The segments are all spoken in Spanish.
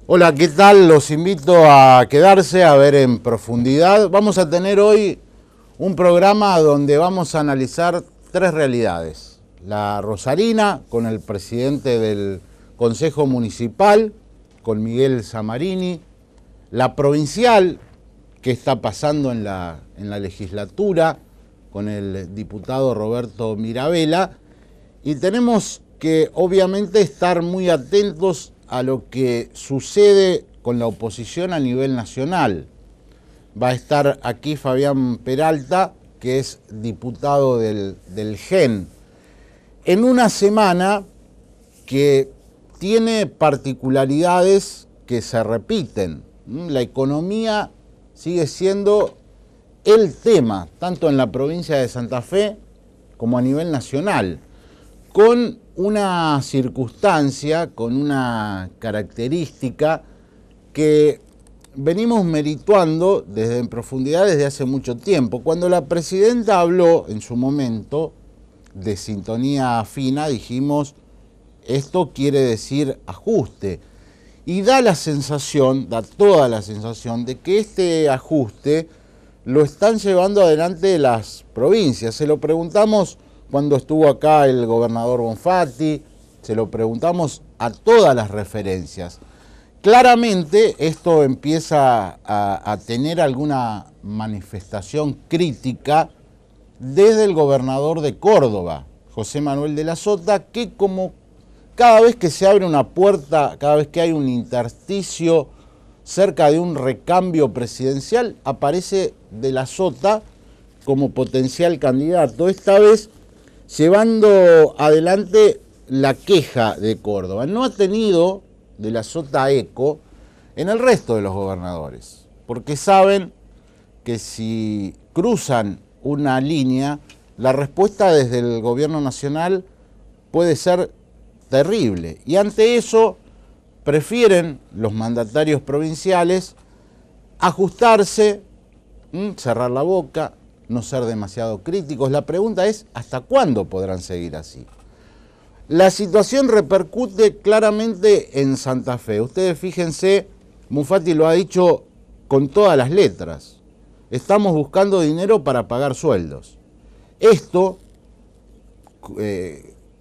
Hola, ¿qué tal? Los invito a quedarse a ver en profundidad. Vamos a tener hoy un programa donde vamos a analizar tres realidades. La rosarina, con el presidente del Consejo Municipal, con Miguel Zamarini. La provincial, que está pasando en la legislatura, con el diputado Roberto Mirabella. Y tenemos que, obviamente, estar muy atentos a lo que sucede con la oposición a nivel nacional. Va a estar aquí Fabián Peralta, que es diputado del GEN, en una semana que tiene particularidades que se repiten. La economía sigue siendo el tema, tanto en la provincia de Santa Fe como a nivel nacional, con una circunstancia, con una característica que venimos merituando desde en profundidad desde hace mucho tiempo. Cuando la presidenta habló en su momento de sintonía fina, dijimos, esto quiere decir ajuste. Y da toda la sensación de que este ajuste lo están llevando adelante las provincias. Se lo preguntamos cuando estuvo acá el gobernador Bonfatti, se lo preguntamos a todas las referencias. Claramente esto empieza a tener alguna manifestación crítica desde el gobernador de Córdoba, José Manuel de la Sota, que como cada vez que se abre una puerta, cada vez que hay un intersticio cerca de un recambio presidencial, aparece de la Sota como potencial candidato. Esta vez llevando adelante la queja de Córdoba. No ha tenido de la Sota eco en el resto de los gobernadores, porque saben que si cruzan una línea, la respuesta desde el gobierno nacional puede ser terrible. Y ante eso prefieren los mandatarios provinciales ajustarse, cerrar la boca, no ser demasiado críticos. La pregunta es, ¿hasta cuándo podrán seguir así? La situación repercute claramente en Santa Fe. Ustedes fíjense, Bonfatti lo ha dicho con todas las letras. Estamos buscando dinero para pagar sueldos. Esto,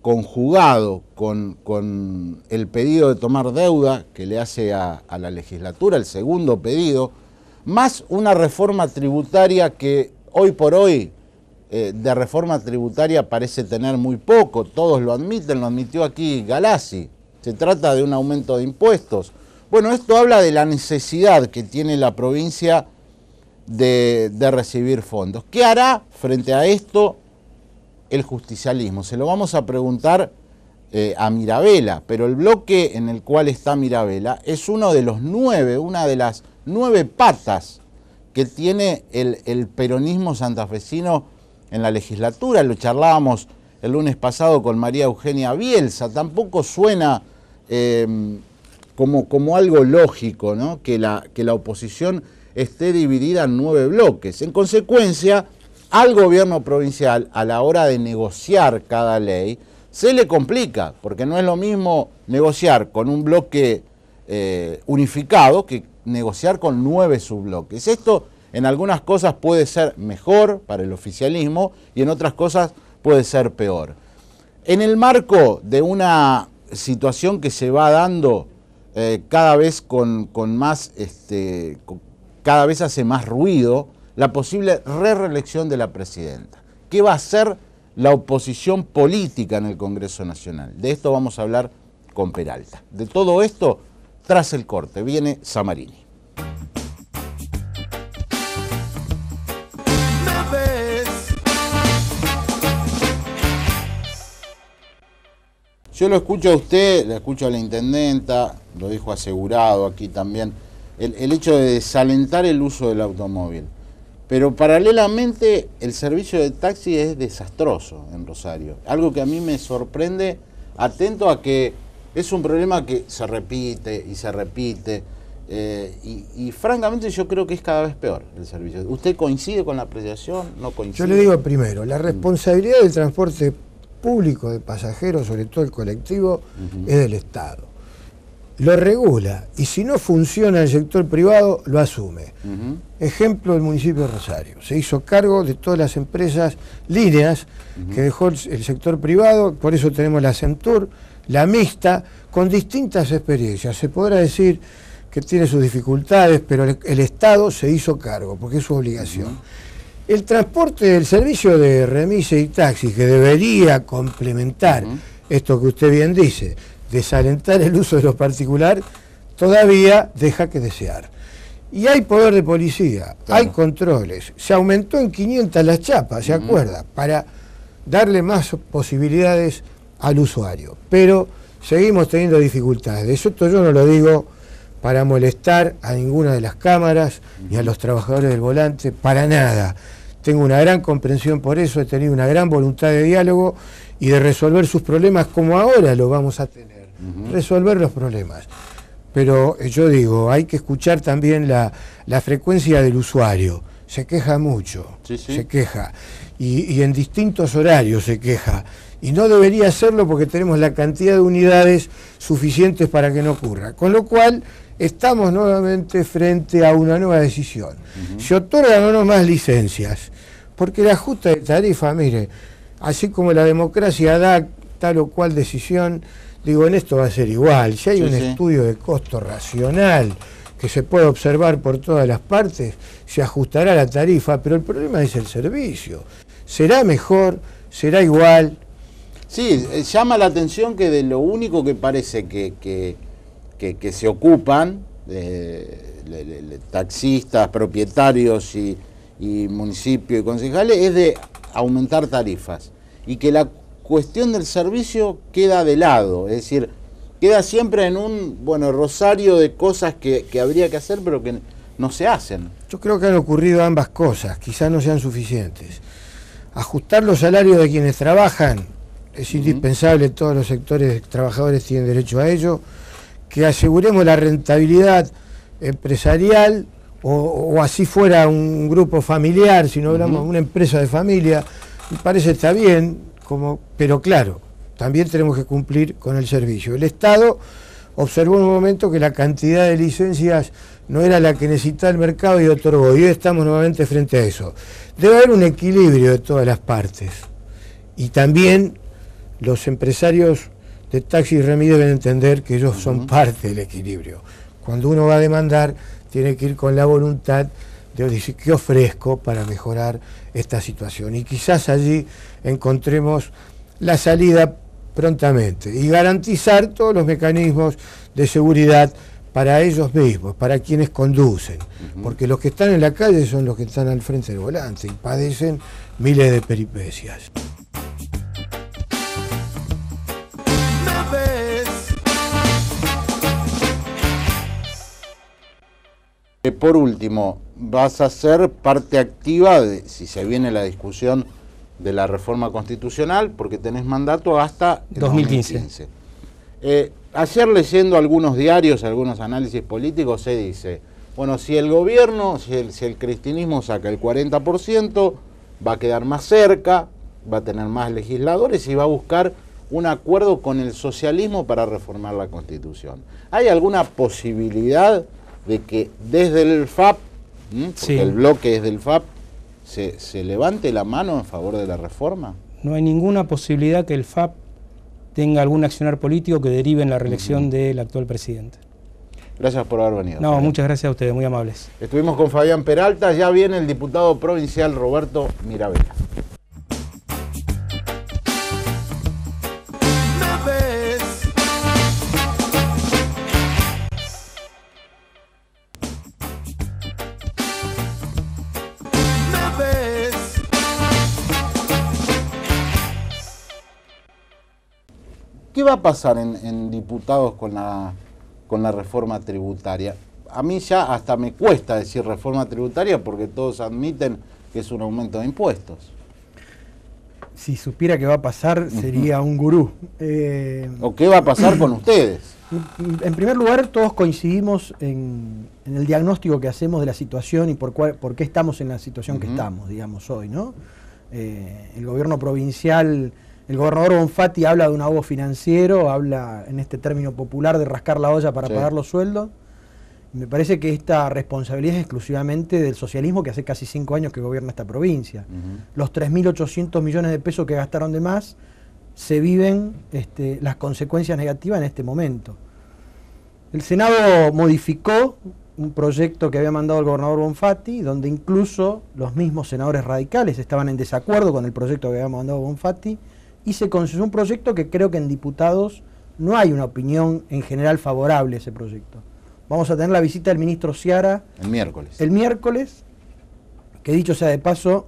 conjugado con el pedido de tomar deuda que le hace a la legislatura, el segundo pedido, más una reforma tributaria que hoy por hoy de reforma tributaria parece tener muy poco, todos lo admiten, lo admitió aquí Galassi, se trata de un aumento de impuestos. Bueno, esto habla de la necesidad que tiene la provincia de recibir fondos. ¿Qué hará frente a esto el justicialismo? Se lo vamos a preguntar a Mirabella, pero el bloque en el cual está Mirabella es una de las 9 patas que tiene el peronismo santafesino en la legislatura. Lo charlábamos el lunes pasado con María Eugenia Bielsa. Tampoco suena como algo lógico, ¿no? que la oposición esté dividida en 9 bloques. En consecuencia, al gobierno provincial, a la hora de negociar cada ley, se le complica, porque no es lo mismo negociar con un bloque unificado que negociar con 9 subbloques. Esto en algunas cosas puede ser mejor para el oficialismo y en otras cosas puede ser peor. En el marco de una situación que se va dando cada vez con más, cada vez hace más ruido, la posible reelección de la presidenta. ¿Qué va a hacer la oposición política en el Congreso Nacional? De esto vamos a hablar con Peralta. De todo esto, tras el corte, viene Zamarini. Yo lo escucho a usted, lo escucho a la intendenta, lo dijo asegurado aquí también, el hecho de desalentar el uso del automóvil. Pero paralelamente el servicio de taxi es desastroso en Rosario. Algo que a mí me sorprende, atento a que es un problema que se repite y se repite. Y francamente yo creo que es cada vez peor el servicio. ¿Usted coincide con la apreciación? ¿No coincide? Yo le digo primero, la responsabilidad del transporte público de pasajeros, sobre todo el colectivo, es del Estado. lo regula, y si no funciona el sector privado, lo asume. Ejemplo, el municipio de Rosario. Se hizo cargo de todas las empresas líneas que dejó el sector privado, por eso tenemos la Centur, la mixta, con distintas experiencias. Se podrá decir que tiene sus dificultades, pero el Estado se hizo cargo, porque es su obligación. El transporte, el servicio de remise y taxi, que debería complementar esto que usted bien dice, desalentar el uso de lo particular, todavía deja que desear. Y hay poder de policía, hay controles. Se aumentó en 500 las chapas, ¿se acuerda? Para darle más posibilidades al usuario. Pero seguimos teniendo dificultades. Esto yo no lo digo para molestar a ninguna de las cámaras ni a los trabajadores del volante, para nada. Tengo una gran comprensión por eso, he tenido una gran voluntad de diálogo y de resolver sus problemas como ahora lo vamos a tener. Resolver los problemas. Pero yo digo, hay que escuchar también la frecuencia del usuario. Se queja mucho, se queja. Y en distintos horarios se queja. Y no debería hacerlo porque tenemos la cantidad de unidades suficientes para que no ocurra. Con lo cual, estamos nuevamente frente a una nueva decisión. Se otorgan o no más licencias, porque el ajuste de tarifa, mire, así como la democracia da tal o cual decisión, digo, en esto va a ser igual. Si hay un estudio de costo racional que se puede observar por todas las partes, se ajustará la tarifa, pero el problema es el servicio. ¿Será mejor? ¿Será igual? Sí, llama la atención que de lo único que parece que se ocupan, taxistas, propietarios y municipios y concejales, es de aumentar tarifas. Y que la cuestión del servicio queda de lado, es decir, queda siempre en un rosario de cosas que habría que hacer, pero que no se hacen. Yo creo que han ocurrido ambas cosas, quizás no sean suficientes. Ajustar los salarios de quienes trabajan es indispensable, todos los sectores trabajadores tienen derecho a ello. Que aseguremos la rentabilidad empresarial, o así fuera un grupo familiar, si no hablamos de una empresa de familia, me parece está bien, pero claro, también tenemos que cumplir con el servicio. El Estado observó en un momento que la cantidad de licencias no era la que necesitaba el mercado y otorgó, y hoy estamos nuevamente frente a eso. Debe haber un equilibrio de todas las partes, y también los empresarios de taxi y remis deben entender que ellos son parte del equilibrio. Cuando uno va a demandar, tiene que ir con la voluntad de decir qué ofrezco para mejorar esta situación. Y quizás allí encontremos la salida prontamente y garantizar todos los mecanismos de seguridad para ellos mismos, para quienes conducen. Porque los que están en la calle son los que están al frente del volante y padecen miles de peripecias. Por último, vas a ser parte activa de, si se viene la discusión de la reforma constitucional, porque tenés mandato hasta el 2015. Ayer leyendo algunos diarios, algunos análisis políticos, se dice, bueno, si el gobierno, si el cristianismo saca el 40%, va a quedar más cerca, va a tener más legisladores y va a buscar un acuerdo con el socialismo para reformar la Constitución. ¿Hay alguna posibilidad de que desde el FAP, porque el bloque es del FAP, se levante la mano en favor de la reforma? No hay ninguna posibilidad que el FAP tenga algún accionar político que derive en la reelección del actual presidente. Gracias por haber venido. No, Fabián. Muchas gracias a ustedes, muy amables. Estuvimos con Fabián Peralta, ya viene el diputado provincial Roberto Mirabella. ¿Qué va a pasar en diputados con la reforma tributaria? A mí ya hasta me cuesta decir reforma tributaria porque todos admiten que es un aumento de impuestos. Si supiera qué va a pasar, sería un gurú. ¿O qué va a pasar con ustedes? En primer lugar, todos coincidimos en el diagnóstico que hacemos de la situación y por qué estamos en la situación que estamos, digamos, hoy, ¿no? El gobierno provincial El gobernador Bonfatti habla de un ahogo financiero, habla en este término popular de rascar la olla para pagar los sueldos. Me parece que esta responsabilidad es exclusivamente del socialismo, que hace casi 5 años que gobierna esta provincia. Los 3.800 millones de pesos que gastaron de más, se viven las consecuencias negativas en este momento. El Senado modificó un proyecto que había mandado el gobernador Bonfatti, donde incluso los mismos senadores radicales estaban en desacuerdo con el proyecto que había mandado Bonfatti, y se concedió un proyecto que creo que en diputados no hay una opinión en general favorable a ese proyecto. Vamos a tener la visita del ministro Sciarra el miércoles, que dicho sea de paso,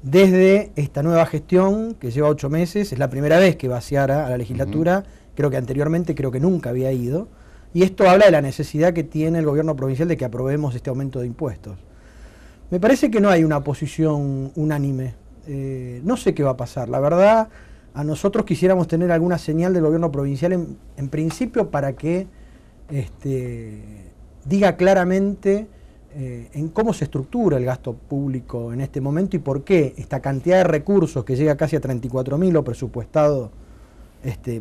desde esta nueva gestión que lleva 8 meses, es la primera vez que va Sciarra a la legislatura, creo que anteriormente, creo que nunca había ido, y esto habla de la necesidad que tiene el gobierno provincial de que aprobemos este aumento de impuestos. Me parece que no hay una posición unánime, no sé qué va a pasar, la verdad. A nosotros quisiéramos tener alguna señal del gobierno provincial en principio para que diga claramente en cómo se estructura el gasto público en este momento y por qué esta cantidad de recursos que llega casi a 34.000 lo presupuestado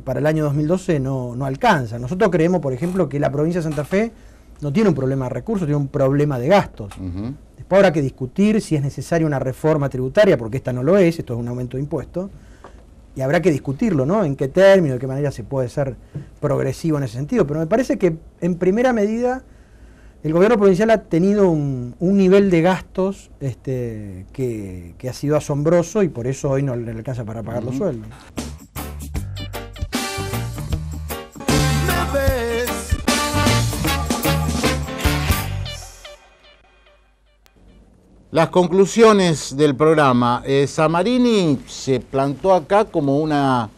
para el año 2012 no alcanza. Nosotros creemos, por ejemplo, que la provincia de Santa Fe no tiene un problema de recursos, tiene un problema de gastos. Después habrá que discutir si es necesaria una reforma tributaria, porque esta no lo es, esto es un aumento de impuestos. Y habrá que discutirlo, ¿no? En qué término, de qué manera se puede ser progresivo en ese sentido. Pero me parece que, en primera medida, el gobierno provincial ha tenido un nivel de gastos que ha sido asombroso y por eso hoy no le alcanza para pagar los sueldos. Las conclusiones del programa. Samarini se plantó acá como una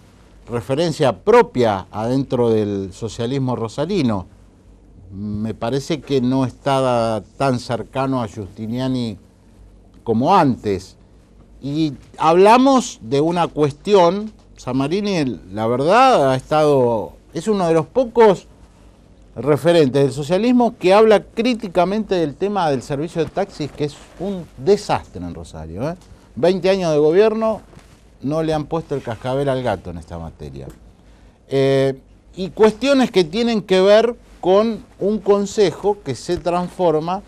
referencia propia adentro del socialismo rosarino. Me parece que no estaba tan cercano a Giustiniani como antes. Y hablamos de una cuestión. Samarini, la verdad, es uno de los pocos referentes del socialismo que habla críticamente del tema del servicio de taxis, que es un desastre en Rosario. 20 años de gobierno, no le han puesto el cascabel al gato en esta materia. Y cuestiones que tienen que ver con un consejo que se transforma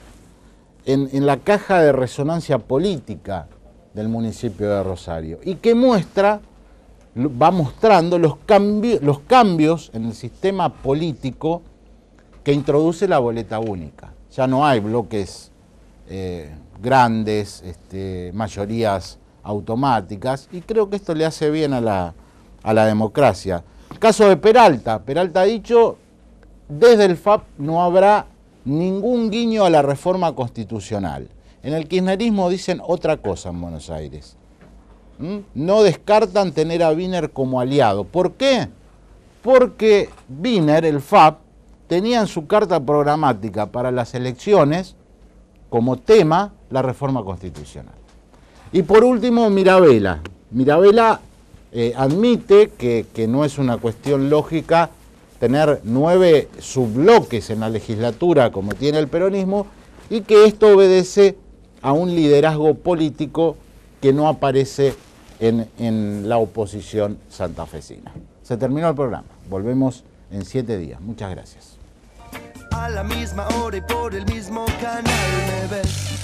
en la caja de resonancia política del municipio de Rosario y que va mostrando los cambios en el sistema político que introduce la boleta única. Ya no hay bloques grandes, mayorías automáticas, y creo que esto le hace bien a la democracia. Caso de Peralta. Peralta ha dicho, desde el FAP no habrá ningún guiño a la reforma constitucional. En el kirchnerismo dicen otra cosa en Buenos Aires. No descartan tener a Wiener como aliado. ¿Por qué? Porque Wiener, el FAP, tenía en su carta programática para las elecciones como tema la reforma constitucional. Y por último, Mirabella. Mirabella admite que no es una cuestión lógica tener 9 subbloques en la legislatura como tiene el peronismo y que esto obedece a un liderazgo político que no aparece en la oposición santafesina. Se terminó el programa. Volvemos en 7 días. Muchas gracias. A la misma hora y por el mismo canal me ves.